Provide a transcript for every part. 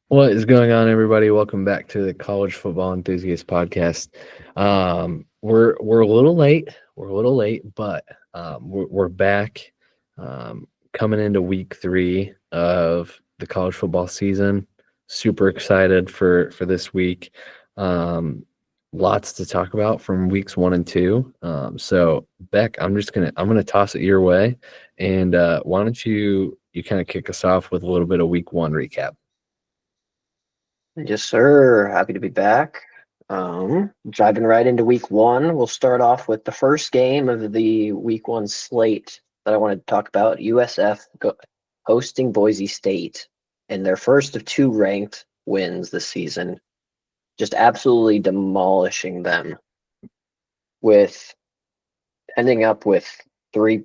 What is going on, everybody? Welcome back to the College Football Enthusiast Podcast. We're a little late. We're a little late, but we're back, coming into week 3 of the college football season. Super excited for this week. Lots to talk about from weeks 1 and 2. So Beck, I'm gonna toss it your way, and why don't you kind of kick us off with a little bit of week 1 recap? Yes, sir. Happy to be back. Diving right into week 1, we'll start off with the first game of the week 1 slate that I wanted to talk about. USF hosting Boise State in their first of 2 ranked wins this season, just absolutely demolishing them, with ending up with 3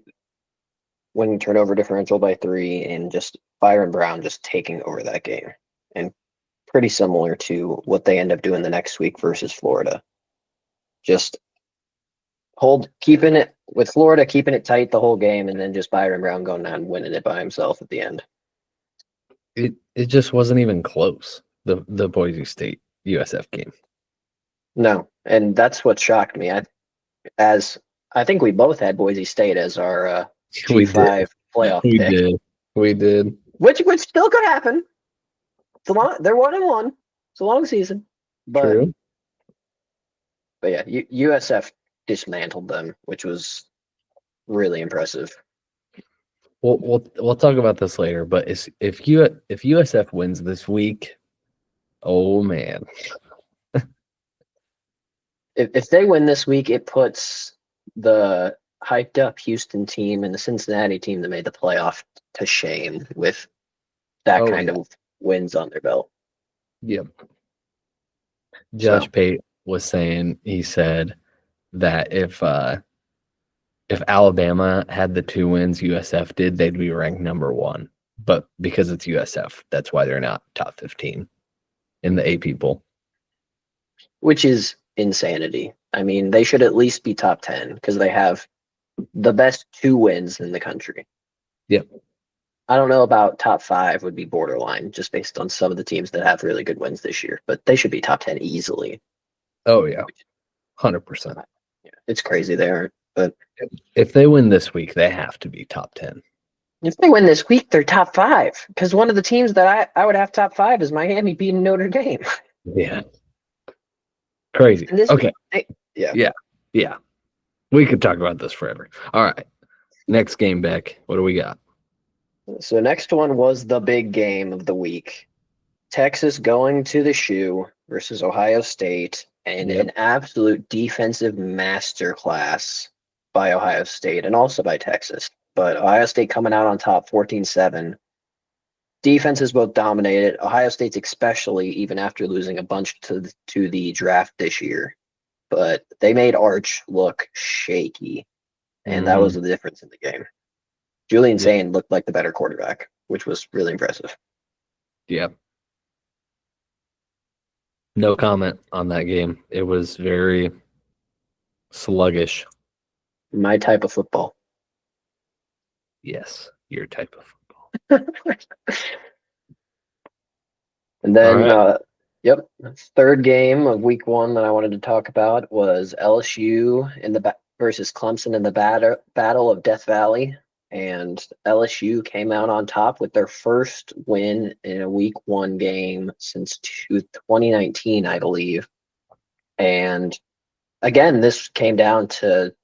winning turnover differential by 3, and just Byron Brown just taking over that game. And pretty similar to what they end up doing the next week versus Florida. Just keeping it with Florida, keeping it tight the whole game, and then just Byron Brown going down and winning it by himself at the end. It just wasn't even close, the Boise State USF game. No, and that's what shocked me. I think we both had Boise State as our G5 playoff pick. We did. Which still could happen. They're 1-1. It's a long season. True. But yeah, USF dismantled them, which was really impressive. We'll talk about this later, but if USF wins this week, oh man. If they win this week, it puts the hyped up Houston team and the Cincinnati team that made the playoff to shame with that kind of wins on their belt. Yep. Josh Pate was saying, he said that if Alabama had the 2 wins USF did, they'd be ranked number 1. But because it's USF, that's why they're not top 15 in the AP poll. Which is insanity. I mean, they should at least be top 10 because they have the best 2 wins in the country. Yep. I don't know about top 5 would be borderline just based on some of the teams that have really good wins this year, but they should be top 10 easily. Oh, yeah. 100%. Yeah, it's crazy they aren't, but if they win this week, they have to be top 10. If they win this week, they're top 5 because one of the teams that I would have top 5 is Miami beating Notre Dame. Yeah. Crazy. Okay. Yeah. We could talk about this forever. All right. Next game, Beck. What do we got? So next one was the big game of the week. Texas going to the shoe versus Ohio State, and an absolute defensive masterclass by Ohio State and also by Texas. But Ohio State coming out on top 14-7. Defenses both dominated. Ohio State's especially, even after losing a bunch to the draft this year. But they made Arch look shaky, and that was the difference in the game. Julian Sain looked like the better quarterback, which was really impressive. Yeah. No comment on that game. It was very sluggish. My type of football. Yes, your type of football. And then, third game of week 1 that I wanted to talk about was LSU versus Clemson in the battle of Death Valley. And LSU came out on top with their first win in a week 1 game since 2019, I believe. And again, this came down to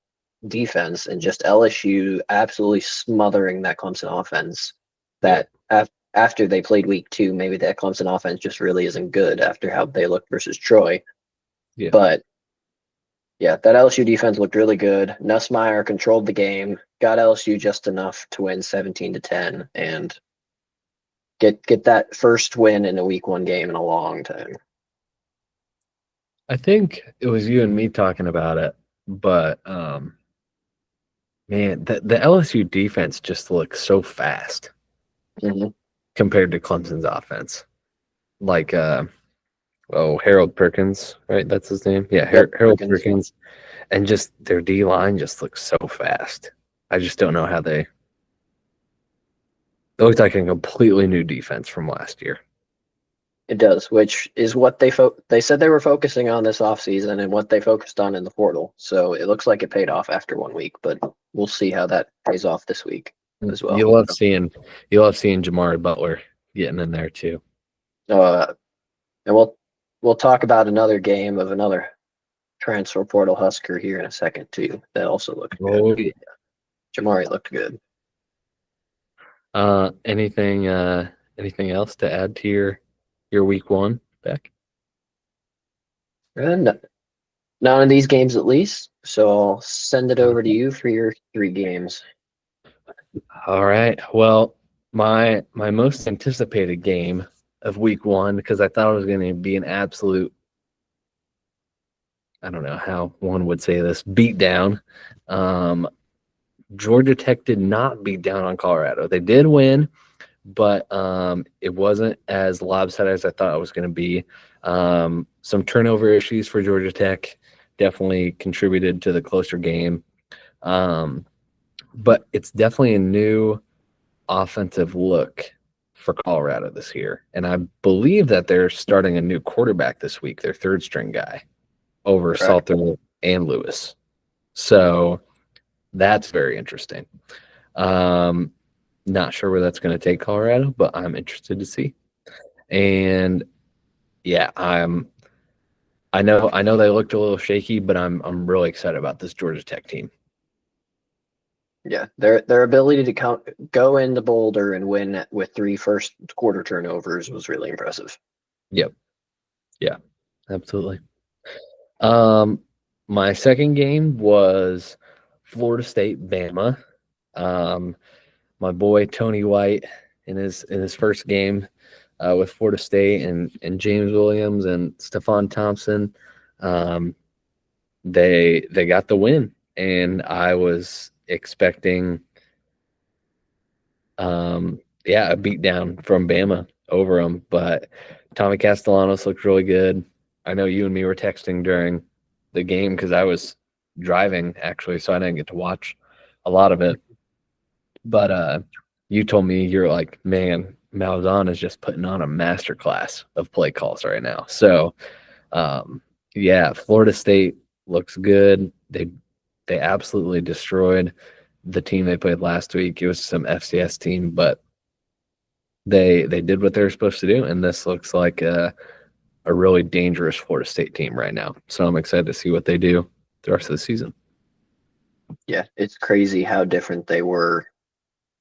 defense and just LSU absolutely smothering that Clemson offense. That after they played week 2, maybe that Clemson offense just really isn't good after how they looked versus Troy. Yeah. But yeah, that LSU defense looked really good. Nussmeier controlled the game, got LSU just enough to win 17-10 and get that first win in a week 1 game in a long time. I think it was you and me talking about it, but man, the LSU defense just looks so fast compared to Clemson's offense. Like Harold Perkins, right? That's his name. Yeah, Harold Perkins. And just their D line just looks so fast. I just don't know how they looked like a completely new defense from last year. It does, which is what they said they were focusing on this offseason and what they focused on in the portal. So it looks like it paid off after 1 week, but we'll see how that pays off this week as well. You love seeing Jamari Butler getting in there too. And we'll talk about another game of another transfer portal Husker here in a second too. That also looked good. Yeah. Jamari looked good. Anything else to add to your week one, Beck? And none of these games at least. So I'll send it over to you for your 3 games. All right. Well, my most anticipated game of week one, because I thought it was going to be an absolute, I don't know how one would say this, beatdown. Georgia Tech did not beat down on Colorado. They did win, but it wasn't as lopsided as I thought it was going to be. Some turnover issues for Georgia Tech definitely contributed to the closer game. But it's definitely a new offensive look for Colorado this year. And I believe that they're starting a new quarterback this week, their third string guy, over Salter and Lewis. So that's very interesting. Not sure where that's going to take Colorado, but I'm interested to see. And yeah, I know they looked a little shaky, but I'm really excited about this Georgia Tech team. Yeah, their ability to go into Boulder and win with 3 first quarter turnovers was really impressive. Yep. Yeah, absolutely. My second game was Florida State Bama. My boy Tony White in his first game with Florida State and James Williams and Stephon Thompson, they got the win, and I was expecting a beatdown from Bama over them, but Tommy Castellanos looked really good. I know you and me were texting during the game because I was driving actually, so I didn't get to watch a lot of it. But you told me you're like, man, Malzahn is just putting on a masterclass of play calls right now. So Florida State looks good. They absolutely destroyed the team they played last week. It was some FCS team, but they did what they were supposed to do, and this looks like a really dangerous Florida State team right now. So I'm excited to see what they do the rest of the season. Yeah, it's crazy how different they were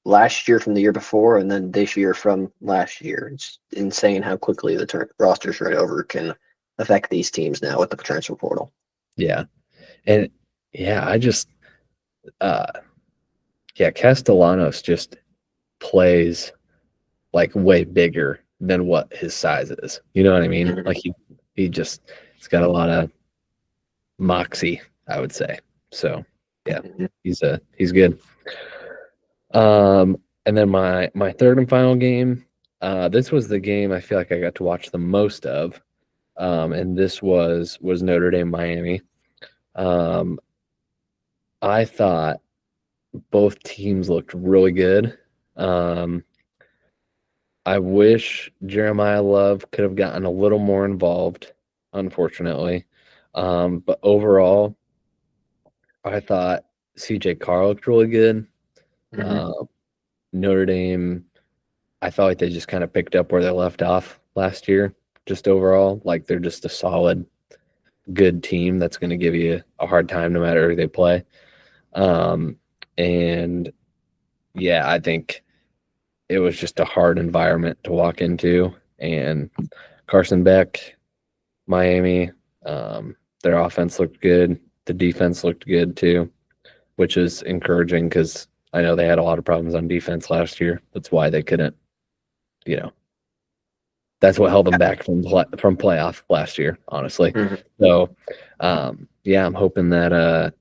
last year from the year before, and then this year from last year. It's insane how quickly the rosters right over can affect these teams now with the transfer portal. Yeah, and I just Castellanos just plays like way bigger than what his size is. You know what I mean? Mm-hmm. Like he's got a lot of moxie, I would say. So yeah, he's good. And then my third and final game, this was the game I feel like I got to watch the most of. And this was Notre Dame Miami. I thought both teams looked really good. I wish Jeremiah Love could have gotten a little more involved, unfortunately. But overall, I thought CJ Carr looked really good. Mm-hmm. Notre Dame, I felt like they just kind of picked up where they left off last year, just overall. Like they're just a solid, good team that's going to give you a hard time no matter who they play. And yeah, I think it was just a hard environment to walk into. And Carson Beck, Miami, their offense looked good. The defense looked good too, which is encouraging because I know they had a lot of problems on defense last year. That's why they couldn't, that's what held them back from playoff last year, honestly. Mm-hmm. So, I'm hoping that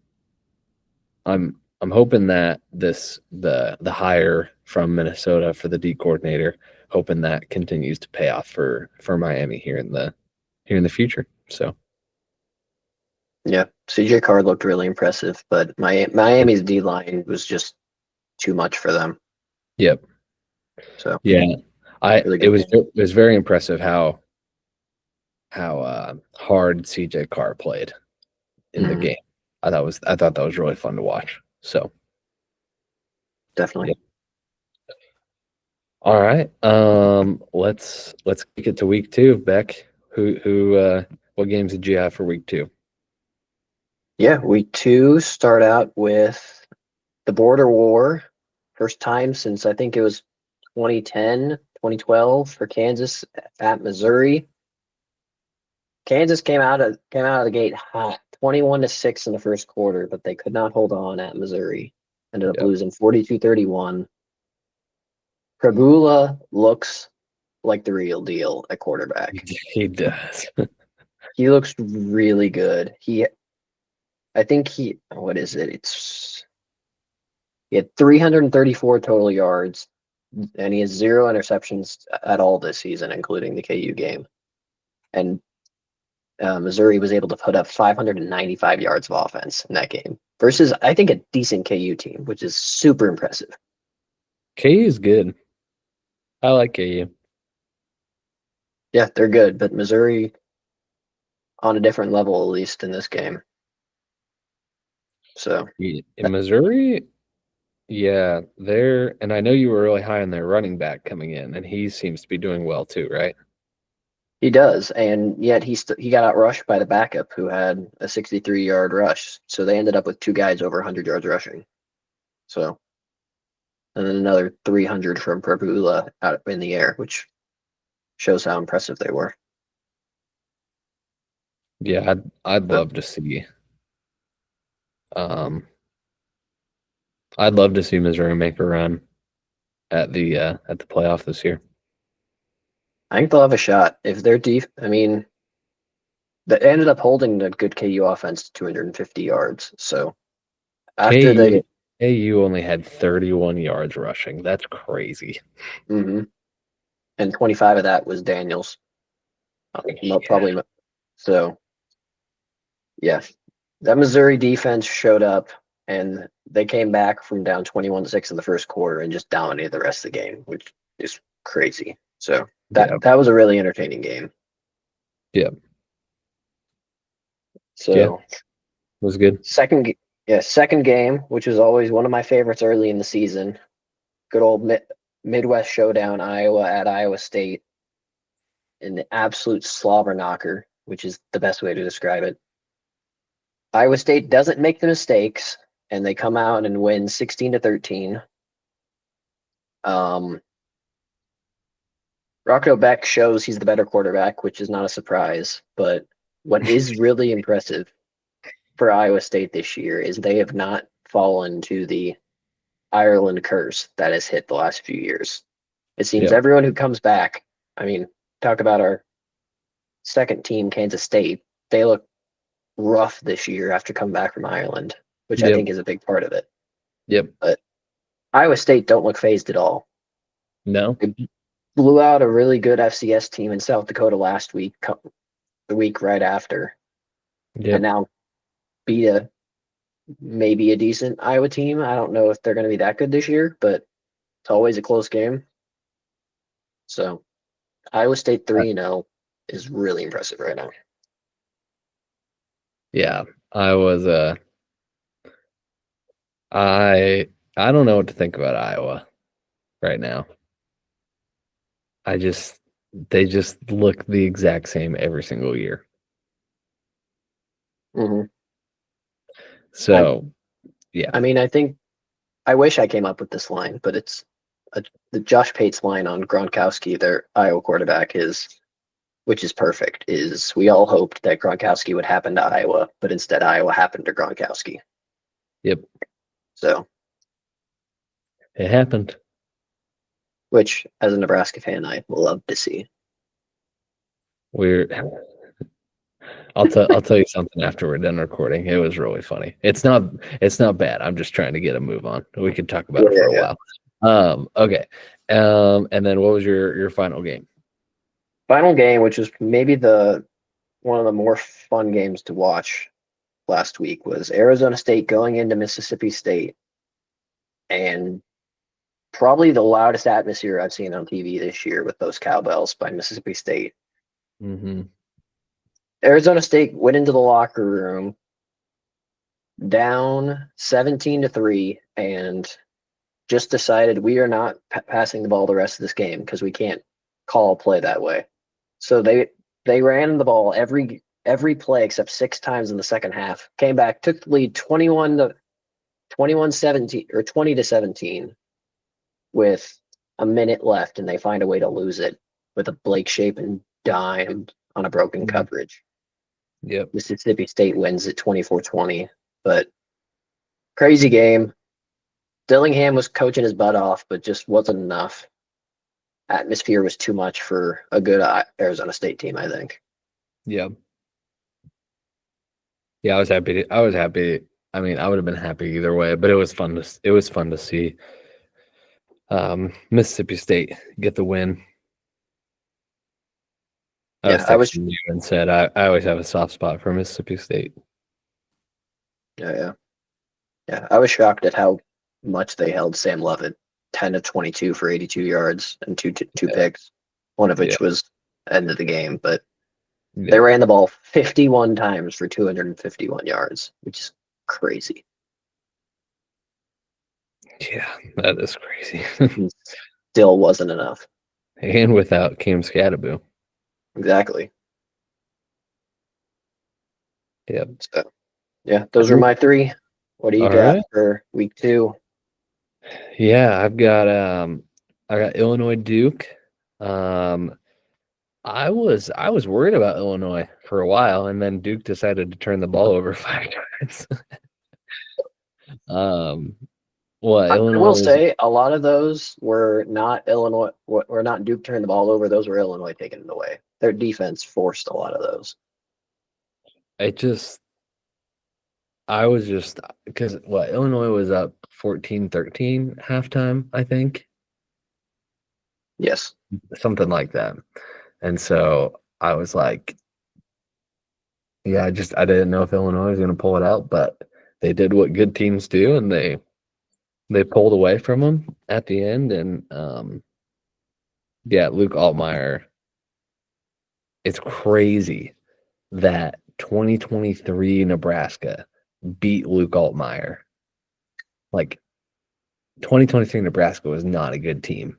I'm hoping that the hire from Minnesota for the D coordinator, hoping that continues to pay off for Miami here in the future. So, yeah, CJ Carr looked really impressive, but Miami's D line was just too much for them. Yep. So yeah, it was very impressive how hard CJ Carr played in the game. I thought that was really fun to watch. So Definitely. yeah. All right. Let's kick it to week 2. Beck, what games did you have for week 2? Yeah, week 2 start out with the border war. First time since I think it was 2010, 2012 for Kansas at Missouri. Kansas came out of the gate hot, 21-6 in the first quarter, but they could not hold on at Missouri. Ended up Yep. losing 42-31. Prabula looks like the real deal at quarterback. He does. He looks really good. What is it? He had 334 total yards, and he has 0 interceptions at all this season, including the KU game. And Missouri was able to put up 595 yards of offense in that game versus, I think, a decent KU team, which is super impressive. KU is good. I like KU. Yeah, they're good, but Missouri on a different level, at least in this game. So In Missouri, yeah, and I know you were really high on their running back coming in, and he seems to be doing well too, right? he does, and yet he got outrushed by the backup who had a 63-yard rush. So they ended up with 2 guys over 100 yards rushing. So, and then another 300 from Prabula out in the air, which shows how impressive they were. Yeah, I'd love to see. Um, I'd love to see Missouri make a run at the playoff this year. I think they'll have a shot if they're deep. I mean, they ended up holding the good KU offense to 250 yards. So after KU only had 31 yards rushing. That's crazy. and 25 of that was Daniels. Probably. So, yeah, that Missouri defense showed up, and they came back from down 21-6 in the first quarter and just dominated the rest of the game, which is crazy. So that was a really entertaining game. Yeah. So it was good. second game, which was always one of my favorites early in the season. Good old Midwest showdown, Iowa at Iowa State, in the absolute slobber knocker, which is the best way to describe it. Iowa State doesn't make the mistakes, and they come out and win 16-13. Rocco Beck shows he's the better quarterback, which is not a surprise. But what is really impressive for Iowa State this year is they have not fallen to the Ireland curse that has hit the last few years. It seems everyone who comes back, I mean, talk about our second team, Kansas State, they look rough this year after coming back from Ireland, which I think is a big part of it. Yep. But Iowa State don't look phased at all. No. They blew out a really good FCS team in South Dakota last week, the week right after. Yep. And now beat maybe a decent Iowa team. I don't know if they're going to be that good this year, but it's always a close game. So Iowa State 3-0 is really impressive right now. Yeah, I was I don't know what to think about Iowa right now. They just look the exact same every single year. Mm-hmm. So, yeah. I mean, I wish I came up with this line, but it's the Josh Pate's line on Gronkowski, their Iowa quarterback, which is perfect, is we all hoped that Gronkowski would happen to Iowa, but instead Iowa happened to Gronkowski. Yep. So it happened. Which, as a Nebraska fan, I love to see. I'll tell you something after we're done recording. It was really funny. It's not bad. I'm just trying to get a move on. We could talk about it for a while. Okay. And then what was your final game? Final game, which was maybe one of the more fun games to watch last week, was Arizona State going into Mississippi State, and probably the loudest atmosphere I've seen on TV this year with those cowbells by Mississippi State. Mm-hmm. Arizona State went into the locker room down 17-3 and just decided we are not passing the ball the rest of this game because we can't call a play that way. So they ran the ball every play except 6 times in the second half. Came back, took the lead 21-17 or 20-17 with a minute left, and they find a way to lose it with a Blake Shapen dime on a broken coverage. Yep. Mississippi State wins at 24-20, but crazy game. Dillingham was coaching his butt off, but just wasn't enough. Atmosphere was too much for a good Arizona State team, I think. Yeah. Yeah, I was happy. I was happy. I mean, I would have been happy either way, but it was fun to see Mississippi State get the win. I was texting you and said I always have a soft spot for Mississippi State. Yeah. I was shocked at how much they held Sam Lovett, 10 of 22 for 82 yards and two picks, one of which was end of the game. But they ran the ball 51 times for 251 yards, which is crazy. Yeah, that is crazy. Still wasn't enough. And without Cam Scatterbo. Exactly. Yep. So, yeah, those are my 3. What do you got for week 2? Yeah, I got Illinois Duke. I was worried about Illinois for a while, and then Duke decided to turn the ball over 5 times. Illinois I will say a lot of those were not Illinois. Were not Duke turning the ball over. Those were Illinois taking it away. Their defense forced a lot of those. I was just because Illinois was up 14-13 halftime, I think. Yes, something like that. And so I was like, yeah, I didn't know if Illinois was going to pull it out, but they did what good teams do, and they pulled away from them at the end. And Luke Altmaier. It's crazy that 2023 Nebraska beat Luke Altmaier. Like 2023 Nebraska was not a good team.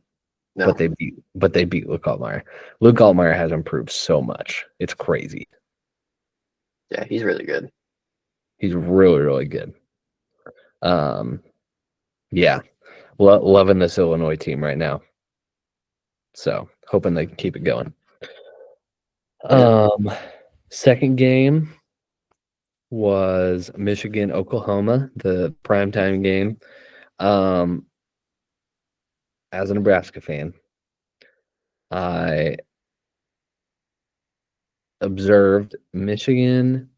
No. But they beat Luke Altmaier. Luke Altmaier has improved so much. It's crazy. Yeah, he's really good. He's really, really good. Yeah. Loving this Illinois team right now. So hoping they can keep it going. Second game was Michigan, Oklahoma, the primetime game. As a Nebraska fan, I observed Michigan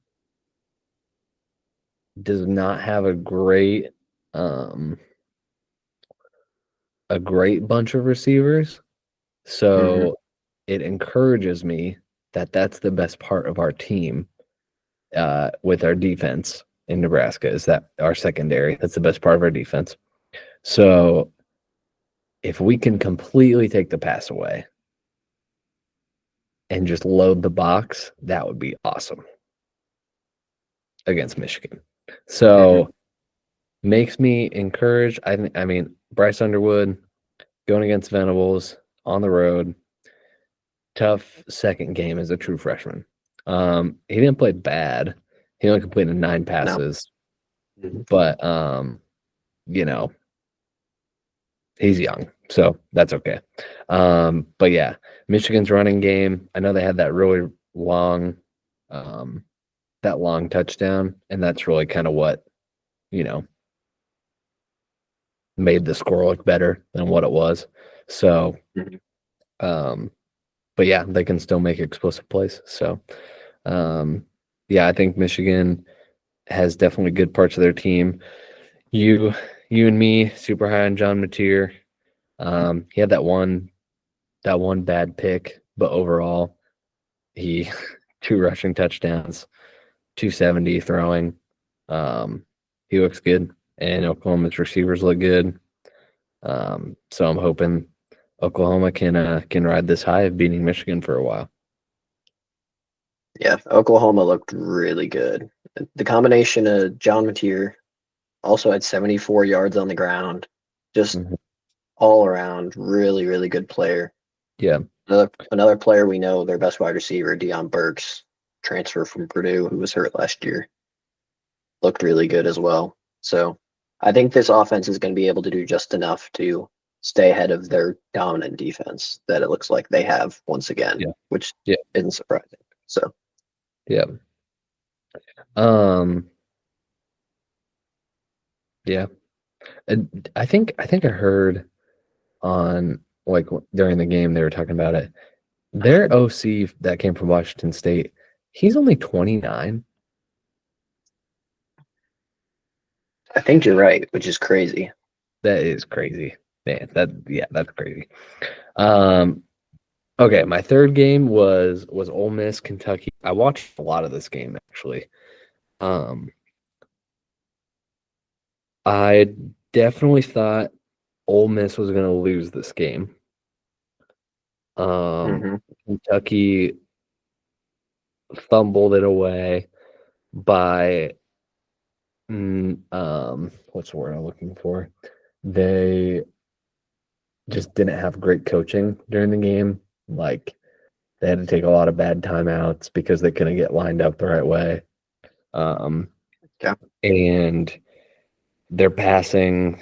does not have a great bunch of receivers. So it encourages me that that's the best part of our team with our defense in Nebraska is that our secondary. That's the best part of our defense. So if we can completely take the pass away and just load the box, that would be awesome against Michigan. So makes me encouraged. I mean, Bryce Underwood going against Venables on the road. Tough second game as a true freshman. He didn't play bad. He only completed 9 passes. No. But he's young, so that's okay. But yeah, Michigan's running game. I know they had that really long, touchdown, and that's really kind of what, made the score look better than what it was. So, but yeah, they can still make explosive plays. So, I think Michigan has definitely good parts of their team. You and me, super high on John Mateer. He had that one bad pick, but overall, he 2 rushing touchdowns, 270 throwing. He looks good, and Oklahoma's receivers look good. So I'm hoping Oklahoma can ride this high of beating Michigan for a while. Yeah, Oklahoma looked really good. The combination of John Mateer also had 74 yards on the ground, just Mhm. all around, really, really good player. Yeah. Another player we know, their best wide receiver, Deion Burks, transfer from Purdue, who was hurt last year, looked really good as well. So I think this offense is going to be able to do just enough to stay ahead of their dominant defense that it looks like they have once again, Yeah. which Yeah. isn't surprising. So Yeah. Um, yeah. And I think I heard on like during the game they were talking about it. Their OC that came from Washington State, he's only 29. I think you're right, which is crazy. That is crazy. Man, that's crazy. Um, okay, my third game was Ole Miss, Kentucky. I watched a lot of this game actually. Um, I definitely thought Ole Miss was going to lose this game. Um, Hmm. Kentucky fumbled it away by what's the word I'm looking for? They just didn't have great coaching during the game. Like they had to take a lot of bad timeouts because they couldn't get lined up the right way. Um, Yeah. and their passing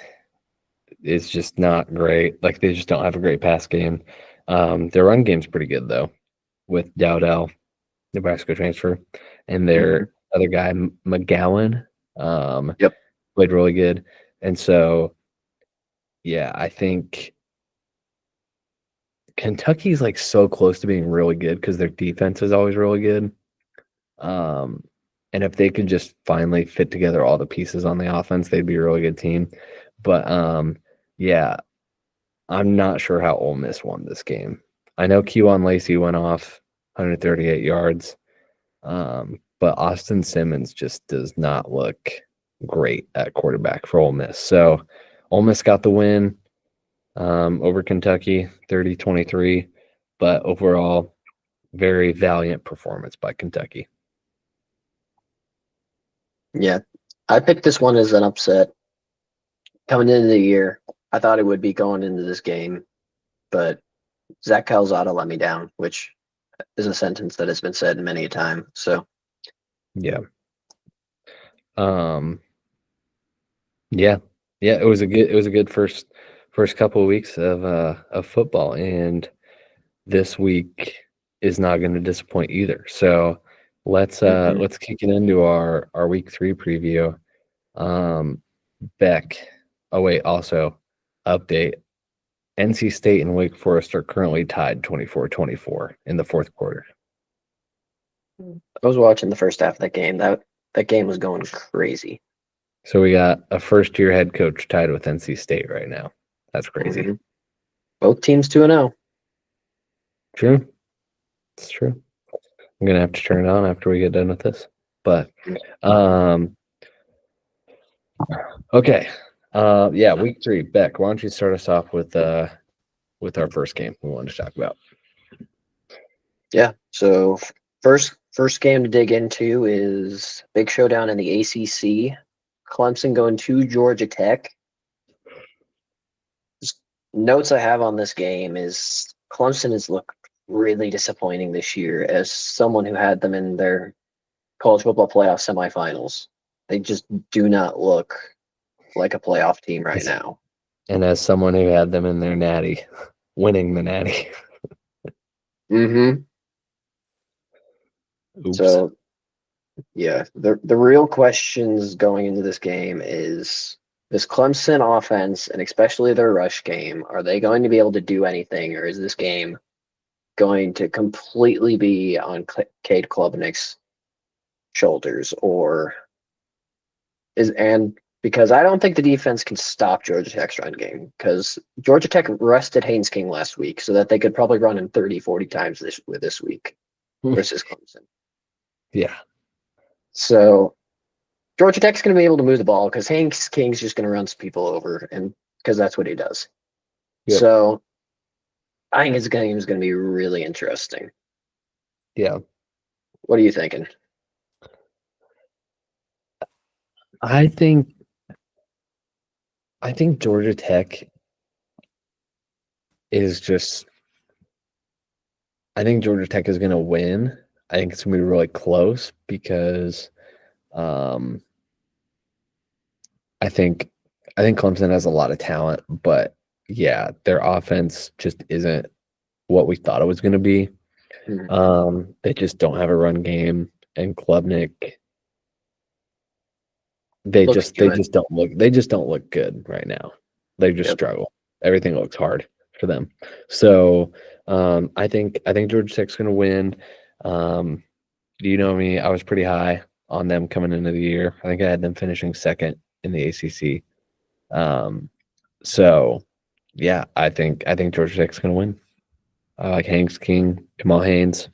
is just not great. Like they just don't have a great pass game. Their run game's pretty good though, with Dowdell, Nebraska transfer, and Hmm. their other guy McGowan Yep. played really good. And so, yeah, I think Kentucky's like so close to being really good because their defense is always really good. Um, and if they could just finally fit together all the pieces on the offense, they'd be a really good team. But yeah, I'm not sure how Ole Miss won this game. I know Kewan Lacey went off 138 yards, but Austin Simmons just does not look great at quarterback for Ole Miss. So Ole Miss got the win over Kentucky, 30-23. But overall, very valiant performance by Kentucky. Yeah. I picked this one as an upset coming into the year. I thought it would be going into this game, but Zach Calzada let me down, which is a sentence that has been said many a time. So Yeah. Um, yeah. Yeah, it was a good first couple of weeks of football, and this week is not going to disappoint either. So mhm. let's kick it into our week 3 preview. Um, Beck. Oh wait, also update. NC State and Wake Forest are currently tied 24-24 in the fourth quarter. I was watching the first half of that game. That game was going crazy. So we got a first-year head coach tied with NC State right now. That's crazy. Hmm. Both teams 2-0. True. It's true. I'm gonna have to turn it on after we get done with this. But um okay. Yeah, week 3. Beck, why don't you start us off with our first game we wanted to talk about. Yeah. So first game to dig into is big showdown in the ACC. Clemson going to Georgia Tech. Just notes I have on this game is Clemson has looked really disappointing this year as someone who had them in their college football playoff semifinals. They just do not look like a playoff team right As- now. And as someone who had them in their natty, winning the natty. Hmm. Oops. So yeah, the real questions going into this game is this Clemson offense and especially their rush game, are they going to be able to do anything, or is this game going to completely be on Cade Klubnik's shoulders, or is and because I don't think the defense can stop Georgia Tech's run game because Georgia Tech rested Haynes King last week so that they could probably run him 30, 40 times this week versus Clemson. Yeah. So Georgia Tech's going to be able to move the ball because Haynes King's just going to run some people over, and because that's what he does. Yep. So I think his game is going to be really interesting. Yeah. What are you thinking? I think Georgia Tech is just. I think Georgia Tech is going to win. I think it's going to be really close because um, I think Clemson has a lot of talent, but yeah, their offense just isn't what we thought it was going to be. They just don't have a run game, and Klubnik, Looks they good. just don't look good right now. They just Yep. struggle. Everything looks hard for them. So I think Georgia Tech's going to win. Um, you know me, I was pretty high on them coming into the year. I think I had them finishing second in the ACC. Um, so yeah, I think Georgia Tech's going to win. I like Hanks King, Kamal Haynes.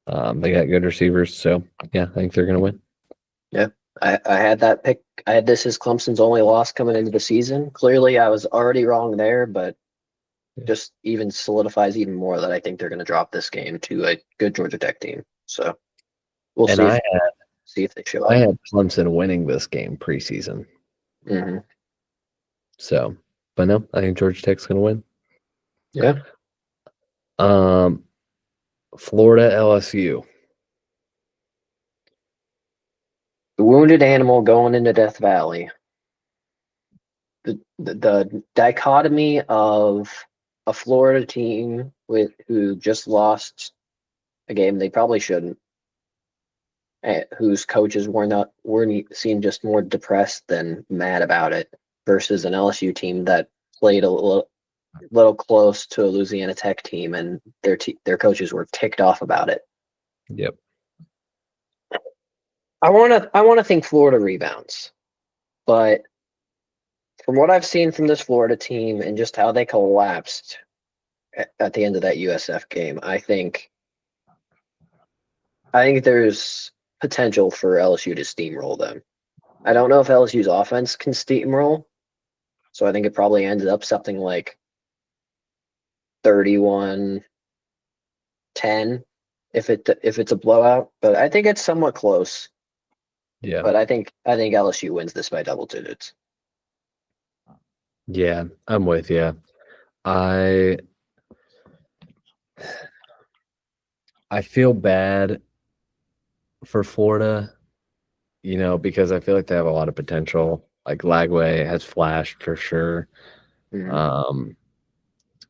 They got good receivers, so yeah, I think they're going to win. Yeah. I had that pick. I had this as Clemson's only loss coming into the season. Clearly, I was already wrong there, but just even solidifies even more that I think they're going to drop this game to a good Georgia Tech team. So we'll And see if they show I up. had Clemson winning this game preseason. Hmm. So, but no, I think Georgia Tech's going to win. Yeah. Um, Florida LSU. The wounded animal going into Death Valley. The dichotomy of a Florida team who just lost a game they probably shouldn't, whose coaches weren't seen just more depressed than mad about it, versus an LSU team that played a little close to a Louisiana Tech team and their coaches were ticked off about it. Yep. I want to think Florida rebounds, but from what I've seen from this Florida team and just how they collapsed at the end of that USF game, I think there's potential for LSU to steamroll them. I don't know if LSU's offense can steamroll, so I think it probably ended up something like 31-10 if it's a blowout, but I think it's somewhat close. Yeah. But I think LSU wins this by double digits. Yeah, I'm with you. I I feel bad for Florida, because I feel like they have a lot of potential. Like Lagway has flashed for sure. Mhm. Um,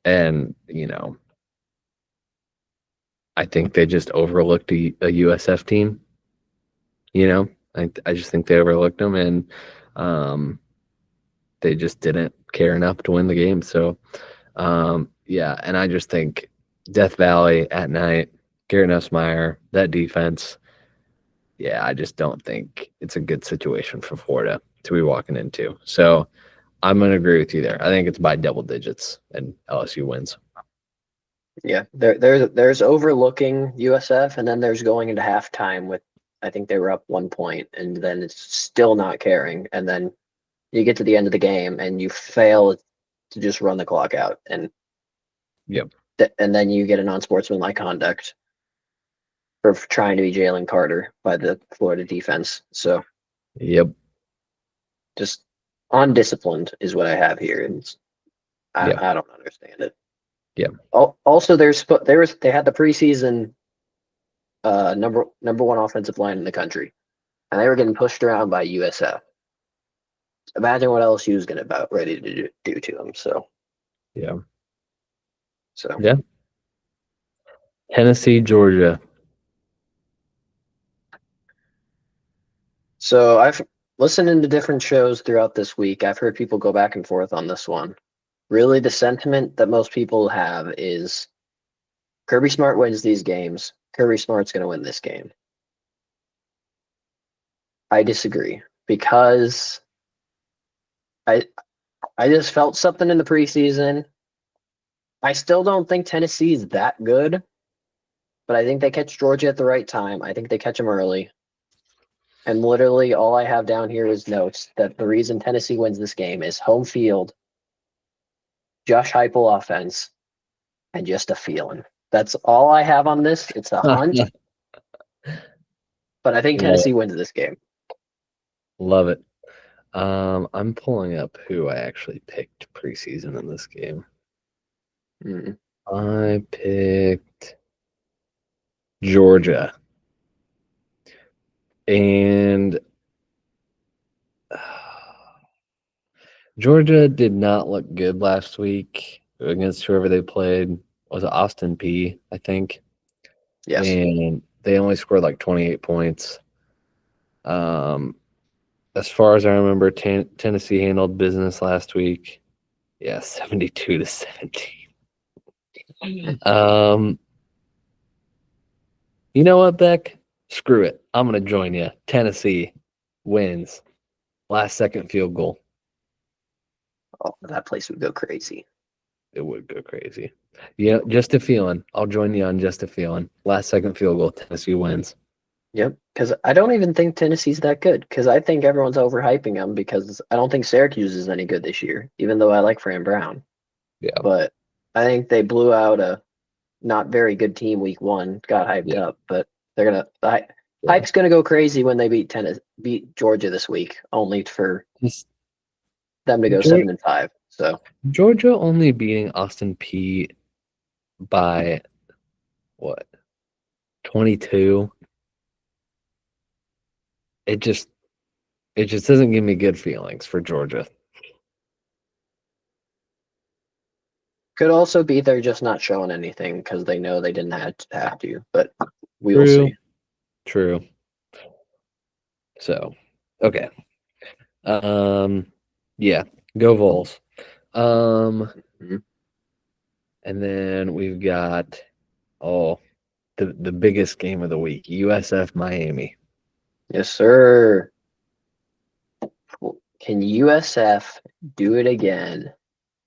and I think they just overlooked a USF team. I just think they overlooked them, and um, they just didn't care enough to win the game. So yeah, and I just think Death Valley at night, Garrett Nussmeier, that defense. Yeah, I just don't think it's a good situation for Florida to be walking into. So I'm going to agree with you there. I think it's by double digits and LSU wins. Yeah, there's overlooking USF, and then there's going into halftime with I think they were up 1 point, and then it's still not caring, and then you get to the end of the game and you fail to just run the clock out, and Yep. and then you get an unsportsmanlike conduct for trying to be Jalen Carter by the Florida defense. So Yep. just undisciplined is what I have here, and Yep. I don't understand it. Yep. Also, they had the preseason number one offensive line in the country, and they were getting pushed around by USF. Imagine what LSU is going to about ready to do to them. Yeah. So Yeah. Tennessee, Georgia. so I've listened to different shows throughout this week. I've heard people go back and forth on this one. Really, the sentiment that most people have is Kirby Smart wins these games. Kirby Smart's going to win this game. I disagree because I I just felt something in the preseason. I still don't think Tennessee is that good, but I think they catch Georgia at the right time. I think they catch them early. And literally all I have down here is notes that the reason Tennessee wins this game is home field, Josh Heupel offense, and just a feeling. That's all I have on this. It's a hunch. But I think Love Tennessee it. wins this game. Love it. I'm pulling up who I actually picked preseason in this game. Mm. I picked Georgia. And Georgia did not look good last week against whoever they played. Was it Austin P, I think? Yes. And they only scored like 28 points. As far as I remember, Tennessee handled business last week. Yeah, 72-17. You know what, Beck? Screw it. I'm going to join you. Tennessee wins. Last second field goal. Oh, that place would go crazy. It would go crazy. Yeah, just a feeling. I'll join you on just a feeling. Last second field goal. Tennessee wins. Yep. Because I don't even think Tennessee's that good. Because I think everyone's overhyping them because I don't think Syracuse is any good this year, even though I like Fran Brown. Yeah. But I think they blew out a not very good team week one, got hyped Yeah. up, but they're gonna Yeah. hype's gonna go crazy when they beat Georgia this week, only for them to go 7-5. So Georgia only beating Austin P by what? 22. It just doesn't give me good feelings for Georgia. could also be they're just not showing anything because they know they didn't have to, but we will True. see. True. So, okay. Yeah, go Vols. Mhm. And then we've got the biggest game of the week, USF Miami. Yes, sir. Can USF do it again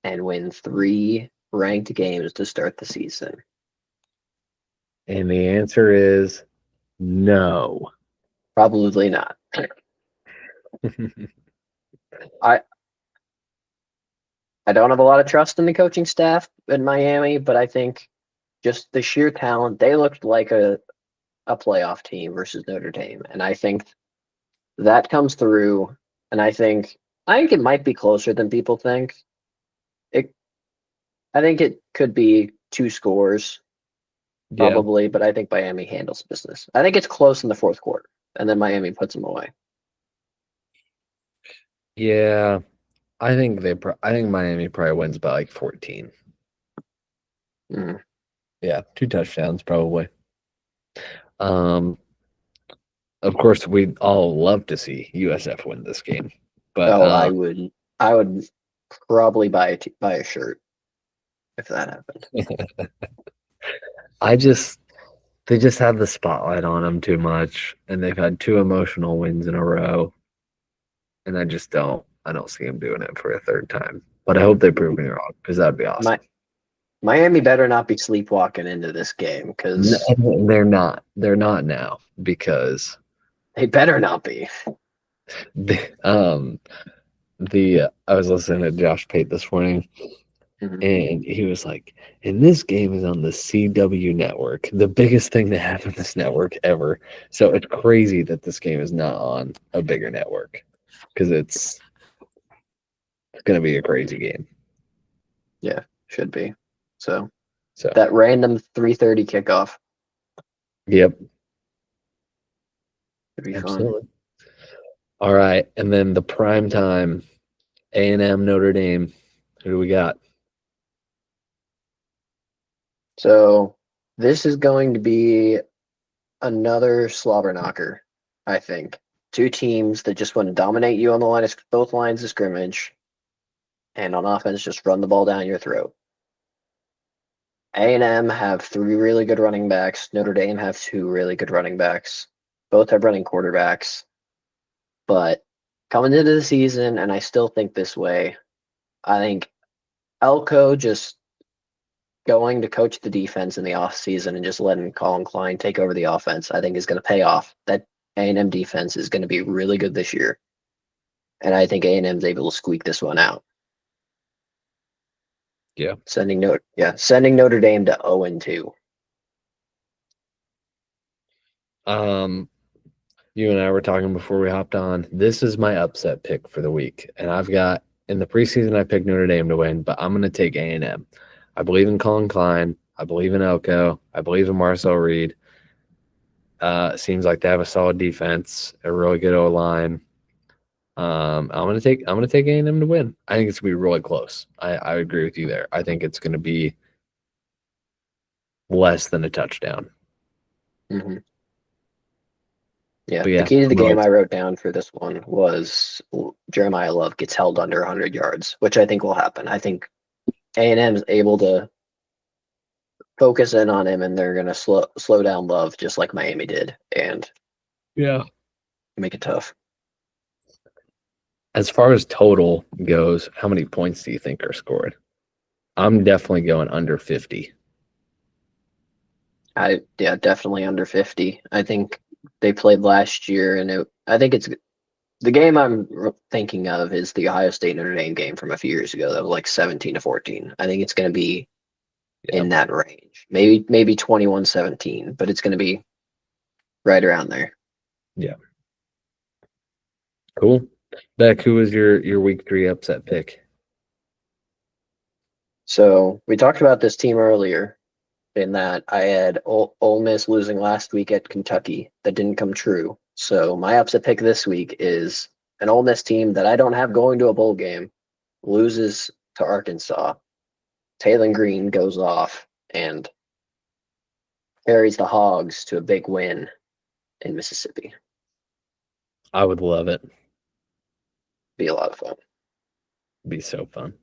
and win 3 ranked games to start the season? And the answer is no. Probably not. I I don't have a lot of trust in the coaching staff in Miami, but I think just the sheer talent, they looked like a playoff team versus Notre Dame. And I think that comes through. And I think it might be closer than people think. It I think it could be 2 scores, Yeah. probably, but I think Miami handles business. I think it's close in the fourth quarter, and then Miami puts them away. Yeah. I think Miami probably wins by like 14. Mm. Yeah, 2 touchdowns probably. Um, of course, we'd all love to see USF win this game, but Oh, I would probably buy a shirt if that happened. I just they just have the spotlight on them too much, and they've had 2 emotional wins in a row, and I don't see them doing it for a third time. But I hope they prove me wrong because that'd be awesome. Miami better not be sleepwalking into this game because They're not. They're not now because they better not be. the I was listening to Josh Pate this morning, Mhm. and he was like, and this game is on the CW network, the biggest thing to happen on this network ever. So it's crazy that this game is not on a bigger network because it's going to be a crazy game. Yeah, should be. So So, that random 3:30 kickoff yep, should be fun. absolutely. All right. And then the prime time A&M Notre Dame. Who do we got? So this is going to be another slobber knocker, I think. 2 teams that just want to dominate you on the line of both lines of scrimmage, and on offense just run the ball down your throat. A&M have 3 really good running backs. Notre Dame have 2 really good running backs. Both have running quarterbacks. But coming into the season, and I still think this way, I think Elko just going to coach the defense in the offseason and just letting Colin Klein take over the offense, I think is going to pay off. That A&M defense is going to be really good this year. And I think A&M's able to squeak this one out. Yeah. Sending Notre Dame to 0-2. You and I were talking before we hopped on. This is my upset pick for the week, and I've got in the preseason I picked Notre Dame to win, but I'm going to take A&M. I believe in Colin Klein. I believe in Elko. I believe in Marcel Reed. Seems like they have a solid defense, a really good O line. I'm gonna take A&M to win. I think it's gonna be really close. I agree with you there. I think it's gonna be less than a touchdown. Mm-hmm. Yeah, But the key to the I'm game really I wrote down for this one was Jeremiah Love gets held under 100 yards, which I think will happen. I think A&M is able to focus in on him, and they're going to slow down Love just like Miami did, and make it tough. As far as total goes, how many points do you think are scored? I'm definitely going under 50. Definitely under 50. I think they played last year, and I think it's the game I'm thinking of is the Ohio State Notre Dame game from a few years ago. That was like 17-14. I think it's going to be in that range. Maybe 21-17, but it's going to be right around there. Yeah. Cool. Beck, who was your week 3 upset pick? So we talked about this team earlier in that I had Ole Miss losing last week at Kentucky. That didn't come true. So my upset pick this week is an Ole Miss team that I don't have going to a bowl game, loses to Arkansas. Taylor Green goes off and carries the Hogs to a big win in Mississippi. I would love it. Be a lot of fun. Be so fun.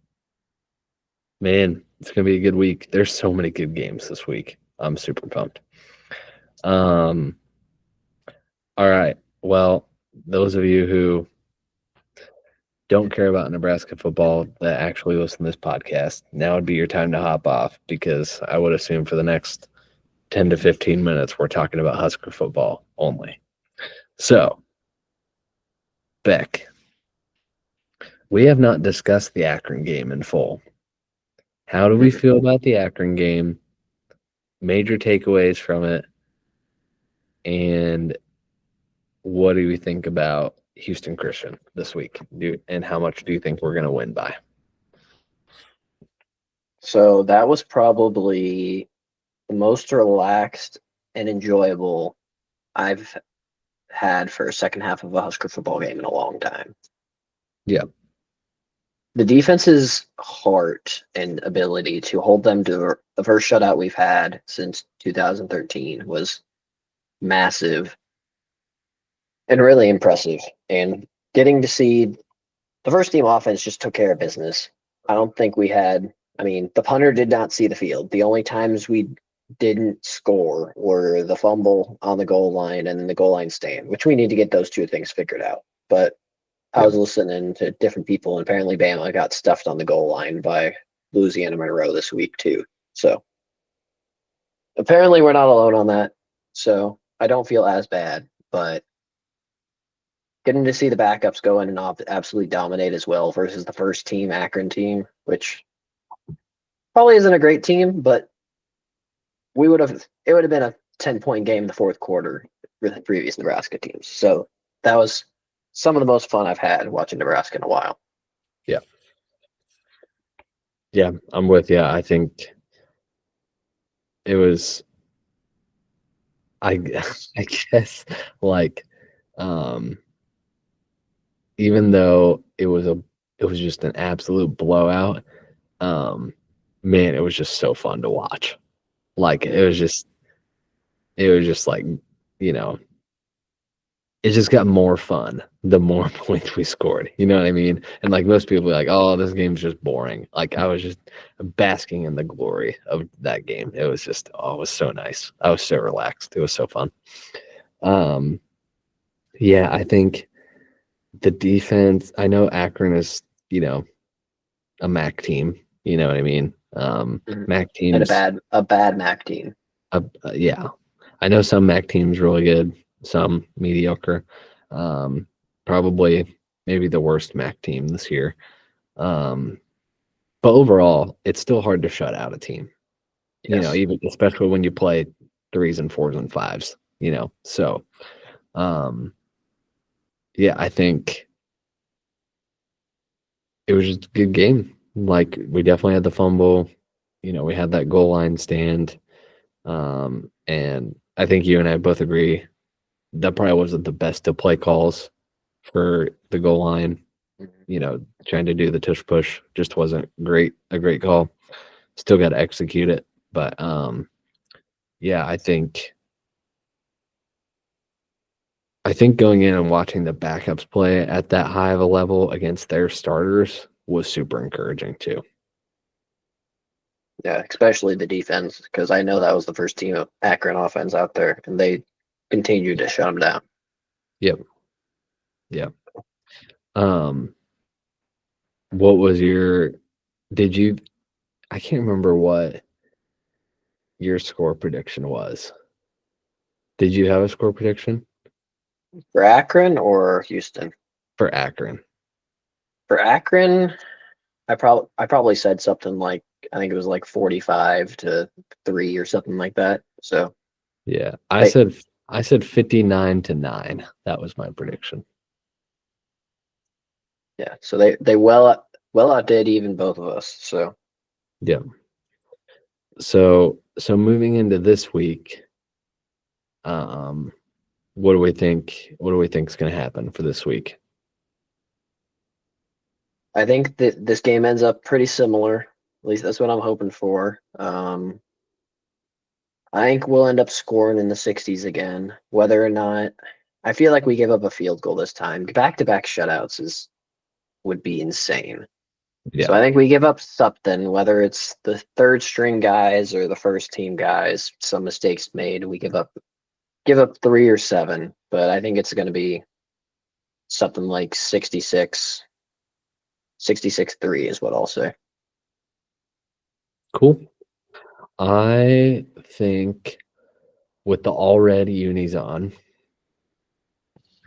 Man, it's gonna be a good week. There's so many good games this week. I'm super pumped. All right. Well, those of you who don't care about Nebraska football that actually listen to this podcast, now would be your time to hop off, because I would assume for the next 10 to 15 minutes we're talking about Husker football only. So, Beck, we have not discussed the Akron game in full. How do we feel about the Akron game? Major takeaways from it, and what do we think about Houston Christian this week? And how much do you think we're going to win by? So that was probably the most relaxed and enjoyable I've had for a second half of a Husker football game in a long time. Yeah. The defense's heart and ability to hold them to the first shutout we've had since 2013 was massive and really impressive. And getting to see the first team offense just took care of business. I don't think we had, the punter did not see the field. The only times we didn't score were the fumble on the goal line and the goal line stand, which we need to get those two things figured out. But I was listening to different people, and apparently Bama got stuffed on the goal line by Louisiana Monroe this week too. So apparently we're not alone on that. So I don't feel as bad, but getting to see the backups go in and absolutely dominate as well versus the first team Akron team, which probably isn't a great team, but it would have been a 10-point game in the fourth quarter with the previous Nebraska teams. So that was some of the most fun I've had watching Nebraska in a while. Yeah. Yeah, I'm with you. I think it was, I guess, like, even though it was just an absolute blowout, man, it was just so fun to watch. Like, it was just like, it just got more fun the more points we scored. You know what I mean? And like most people are like, oh, this game's just boring. Like, I was just basking in the glory of that game. It was just, it was so nice. I was so relaxed. It was so fun. Yeah, I think the defense, I know Akron is, a MAC team. You know what I mean? MAC teams. And a bad MAC team. Yeah. I know some MAC teams really good, some mediocre. Probably maybe the worst MAC team this year. But overall, it's still hard to shut out a team. Yes. Especially when you play 3s and 4s and 5s, So yeah, I think it was just a good game. Like, we definitely had the fumble. We had that goal line stand. And I think you and I both agree that probably wasn't the best to play calls for the goal line. Trying to do the tush push just wasn't a great call. Still got to execute it. But yeah, I think going in and watching the backups play at that high of a level against their starters was super encouraging too. Yeah, especially the defense, because I know that was the first team of Akron offense out there, and they continued to shut them down. Yep. Yep. What was did you, I can't remember what your score prediction was. Did you have a score prediction For Akron or Houston? for Akron? For Akron, I probably said something like, I think it was like 45-3 or something like that. So Yeah. they I said 59-9. That was my prediction. yeah, so they well outdid even both of us. So Yeah. So moving into this week, um, what do we think? What do we think is going to happen for this week? I think that this game ends up pretty similar. At least that's what I'm hoping for. I think we'll end up scoring in the 60s again. Whether or not, I feel like we give up a field goal this time. Back-to-back shutouts would be insane. So Yeah, I think we give up something, whether it's the third string guys or the first team guys. Some mistakes made, we give up 3 or 7, but I think it's going to be something like 66-3 is what I'll say. cool. I think with the all red unis on,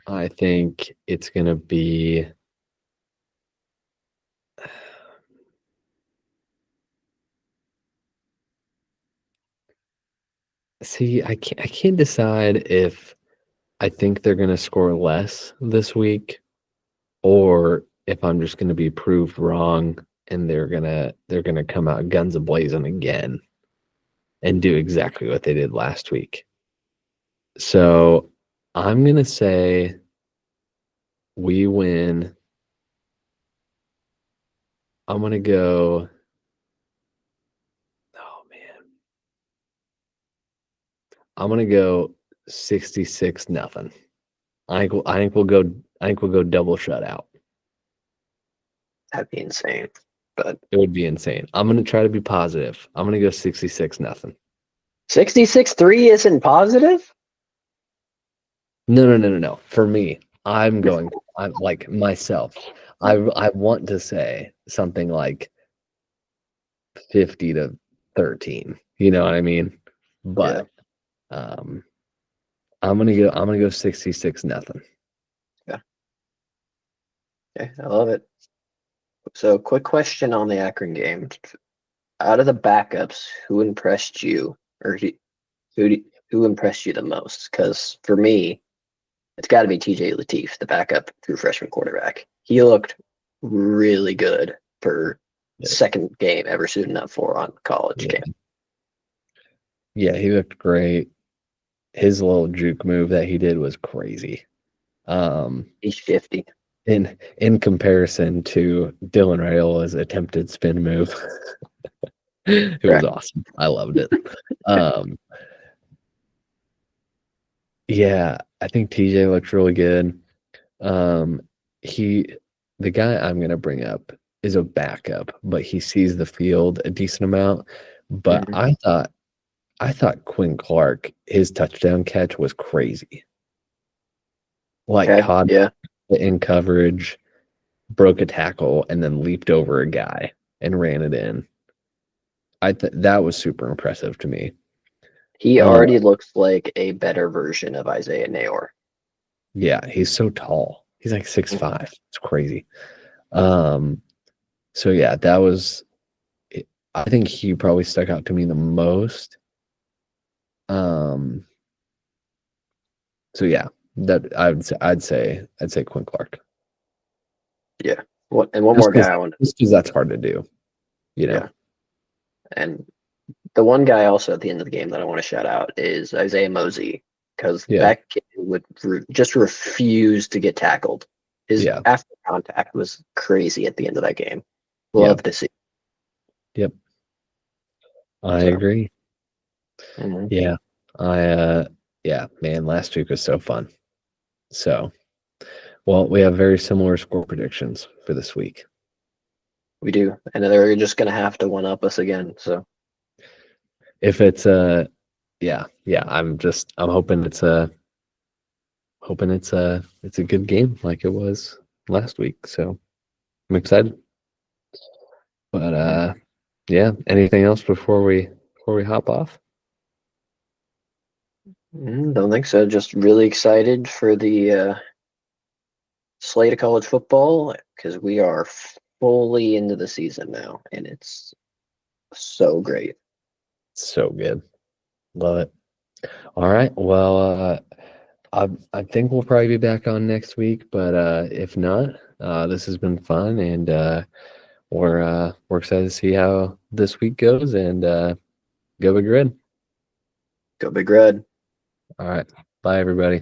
I think it's going to be. See, I can't decide if I think they're going to score less this week or if I'm just going to be proved wrong and they're going to come out guns a-blazing again and do exactly what they did last week. So, I'm going to say we win. I'm going to go. Oh man. I'm going to go 66-0. I think we'll go double shutout. That'd be insane. But It would be insane. I'm going to try to be positive. I'm going to go 66-0. 66-3 isn't positive? No. For me, I'm like myself. I want to say something like 50-13. You know what I mean? Yeah. But um I'm gonna go 66-0. Yeah. Okay. I love it. So, quick question on the Akron game. Out of the backups, who impressed you, or who impressed you the most? Because for me, it's got to be TJ Latif, the backup true freshman quarterback. He looked really good for Yeah. second game ever suiting up for on college Yeah. game. Yeah, he looked great. His little juke move that he did was crazy. He's 50. In comparison to Dylan Raiola's attempted spin move. It was Correct. awesome. I loved it. Um, yeah, I think TJ looks really good. Um, the guy I'm gonna bring up is a backup, but he sees the field a decent amount. But Mhm. I thought Quinn Clark, his touchdown catch was crazy. Like Okay. caught Yeah. it in coverage, broke a tackle, and then leaped over a guy and ran it in. That was super impressive to me. He Uh, already looks like a better version of Isaiah Nayor. yeah, he's so tall. He's like 6'5". Mhm. It's crazy. Um, so yeah, that was. I think he probably stuck out to me the most. Um, so yeah, that I'd say Quinn Clark. Yeah. One more guy I want. Just because that's hard to do, Yeah. And the one guy also at the end of the game that I want to shout out is Isaiah Mosey, because Beck would just refuse to get tackled. His after contact was crazy at the end of that game. Love to see. Yep. I agree. Mm-hmm. Yeah, man, last week was so fun. So, well, we have very similar score predictions for this week. We do, and they're just gonna have to one up us again. So, if it's I'm hoping it's a good game like it was last week. So I'm excited. But anything else before we hop off? Don't think so. Just really excited for the slate of college football because we are fully into the season now, and it's so great. So good. Love it. All right. Well, I think we'll probably be back on next week, but if not, this has been fun, and we're excited to see how this week goes. And go Big Red. Go Big Red. All right. Bye, everybody.